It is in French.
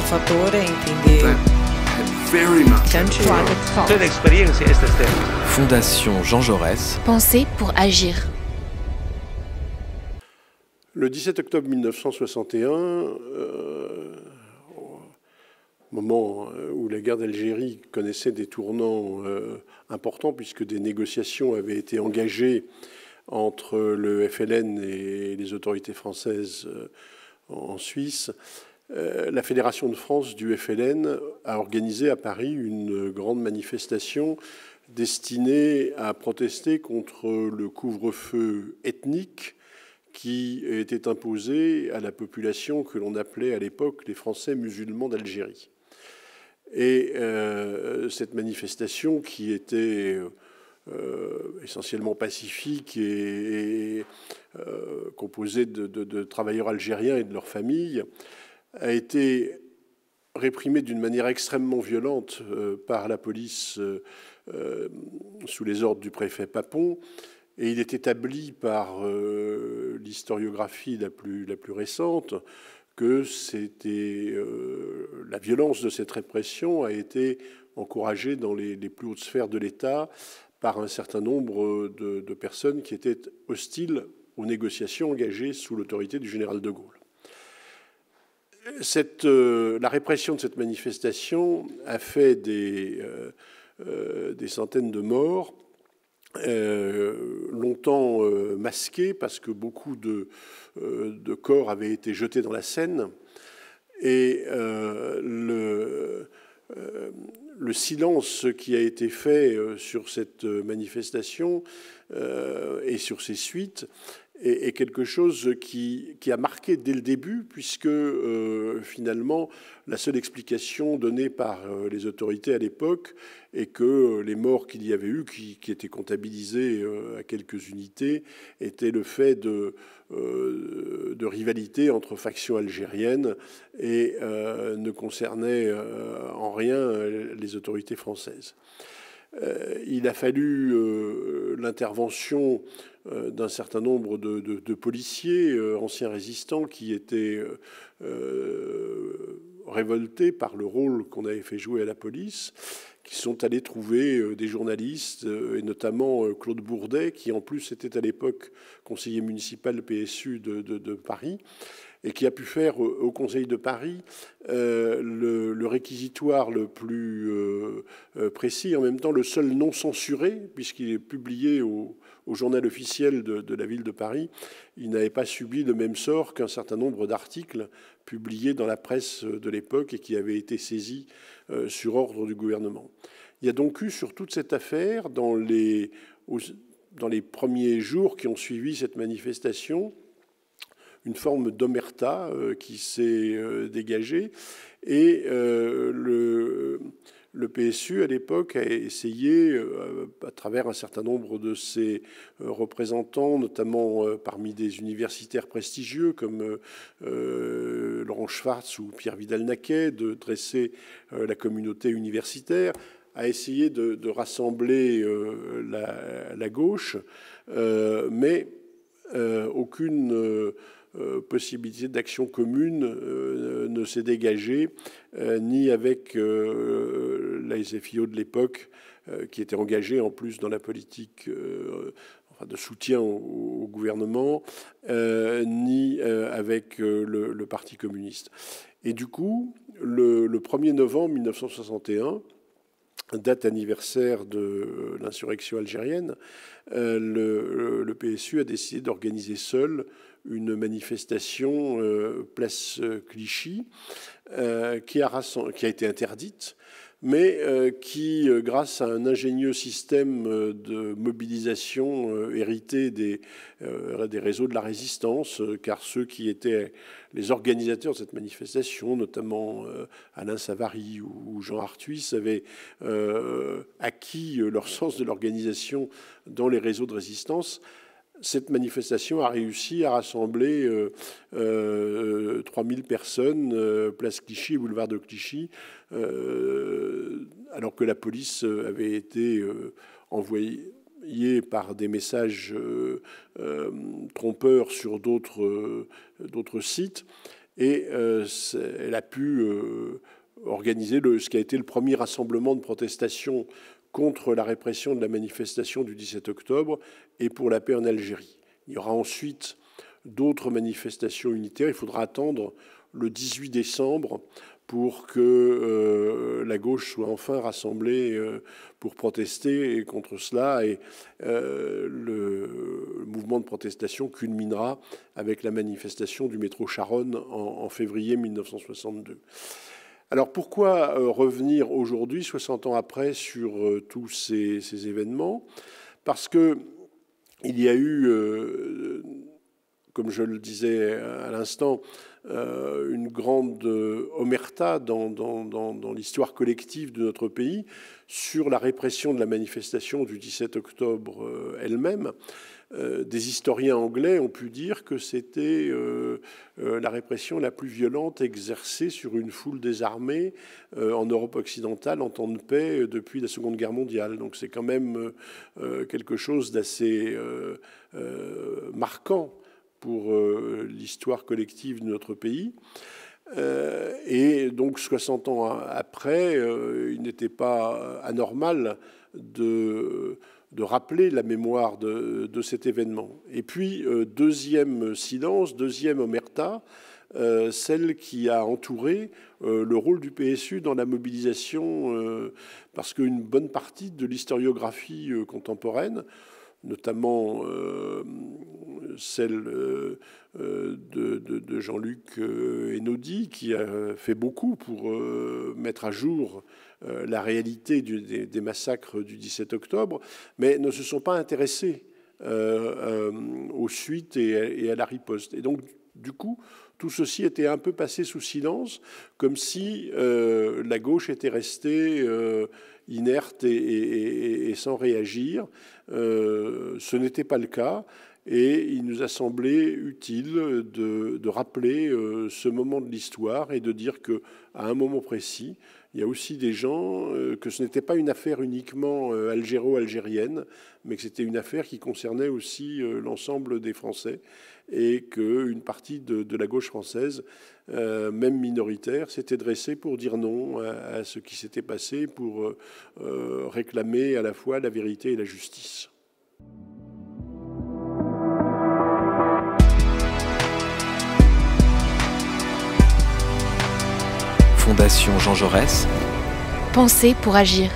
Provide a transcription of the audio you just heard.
truffatore, intende Toda experiência estas terras. Fondation Jean Jaurès. Penser pour agir. Le 17 octobre 1961, au moment où la guerre d'Algérie connaissait des tournants importants, puisque des négociations avaient été engagées entre le FLN et les autorités françaises en Suisse, la Fédération de France du FLN a organisé à Paris une grande manifestation destinée à protester contre le couvre-feu ethnique qui était imposé à la population que l'on appelait à l'époque les Français musulmans d'Algérie. Et cette manifestation, qui était essentiellement pacifique et composée de travailleurs algériens et de leurs familles, a été réprimée d'une manière extrêmement violente par la police sous les ordres du préfet Papon. Et il est établi par l'historiographie la plus récente que la violence de cette répression a été encouragée dans les plus hautes sphères de l'État par un certain nombre de personnes qui étaient hostiles aux négociations engagées sous l'autorité du général de Gaulle. La répression de cette manifestation a fait des centaines de morts, longtemps masqués parce que beaucoup de corps avaient été jetés dans la Seine. Et le silence qui a été fait sur cette manifestation et sur ses suites est quelque chose qui a marqué dès le début, puisque finalement, la seule explication donnée par les autorités à l'époque est que les morts qu'il y avait eu, qui étaient comptabilisés à quelques unités, étaient le fait de rivalité entre factions algériennes et ne concernaient en rien les autorités françaises. Il a fallu l'intervention d'un certain nombre de policiers, anciens résistants, qui étaient révoltés par le rôle qu'on avait fait jouer à la police, qui sont allés trouver des journalistes, et notamment Claude Bourdet, qui en plus était à l'époque conseiller municipal PSU de Paris, et qui a pu faire au Conseil de Paris le réquisitoire le plus précis, en même temps le seul non censuré, puisqu'il est publié au journal officiel de la ville de Paris. Il n'avait pas subi le même sort qu'un certain nombre d'articles publiés dans la presse de l'époque et qui avaient été saisis sur ordre du gouvernement. Il y a donc eu sur toute cette affaire, dans les premiers jours qui ont suivi cette manifestation, une forme d'omerta qui s'est dégagée. Et le PSU, à l'époque, a essayé, à travers un certain nombre de ses représentants, notamment parmi des universitaires prestigieux comme Laurent Schwartz ou Pierre Vidal-Naquet, de dresser la communauté universitaire, a essayé de rassembler la gauche, mais aucune possibilité d'action commune ne s'est dégagée, ni avec la SFIO de l'époque, qui était engagée en plus dans la politique de soutien au gouvernement, ni avec le Parti communiste. Et du coup, le 1er novembre 1961, date anniversaire de l'insurrection algérienne, le PSU a décidé d'organiser seul une manifestation place Clichy qui a été interdite, mais qui, grâce à un ingénieux système de mobilisation hérité des réseaux de la résistance, car ceux qui étaient les organisateurs de cette manifestation, notamment Alain Savary ou Jean Arthuis, avaient acquis leur sens de l'organisation dans les réseaux de résistance. Cette manifestation a réussi à rassembler 3000 personnes, place Clichy, boulevard de Clichy, alors que la police avait été envoyée par des messages trompeurs sur d'autres sites. et elle a pu organiser ce qui a été le premier rassemblement de protestation contre la répression de la manifestation du 17 octobre et pour la paix en Algérie. Il y aura ensuite d'autres manifestations unitaires. Il faudra attendre le 18 décembre pour que la gauche soit enfin rassemblée pour protester contre cela. Et le mouvement de protestation culminera avec la manifestation du métro Charonne en février 1962. Alors pourquoi revenir aujourd'hui, 60 ans après, sur tous ces événements? Parce qu'il y a eu, comme je le disais à l'instant, une grande omerta dans l'histoire collective de notre pays sur la répression de la manifestation du 17 octobre elle-même. Des historiens anglais ont pu dire que c'était la répression la plus violente exercée sur une foule désarmée en Europe occidentale en temps de paix depuis la Seconde Guerre mondiale. Donc c'est quand même quelque chose d'assez marquant pour l'histoire collective de notre pays. Et donc 60 ans après, il n'était pas anormal de rappeler la mémoire de cet événement. Et puis, deuxième silence, deuxième omerta, celle qui a entouré le rôle du PSU dans la mobilisation, parce qu'une bonne partie de l'historiographie contemporaine, notamment celle de Jean-Luc Einaudi, qui a fait beaucoup pour mettre à jour la réalité des massacres du 17 octobre, mais ne se sont pas intéressés aux suites et à la riposte. Et donc, du coup, tout ceci était un peu passé sous silence, comme si la gauche était restée inerte et sans réagir. Ce n'était pas le cas. Et il nous a semblé utile de rappeler ce moment de l'histoire et de dire qu'à un moment précis, il y a aussi des gens, que ce n'était pas une affaire uniquement algéro-algérienne, mais que c'était une affaire qui concernait aussi l'ensemble des Français et qu'une partie de la gauche française, même minoritaire, s'était dressée pour dire non à ce qui s'était passé, pour réclamer à la fois la vérité et la justice. Fondation Jean Jaurès. Penser pour agir.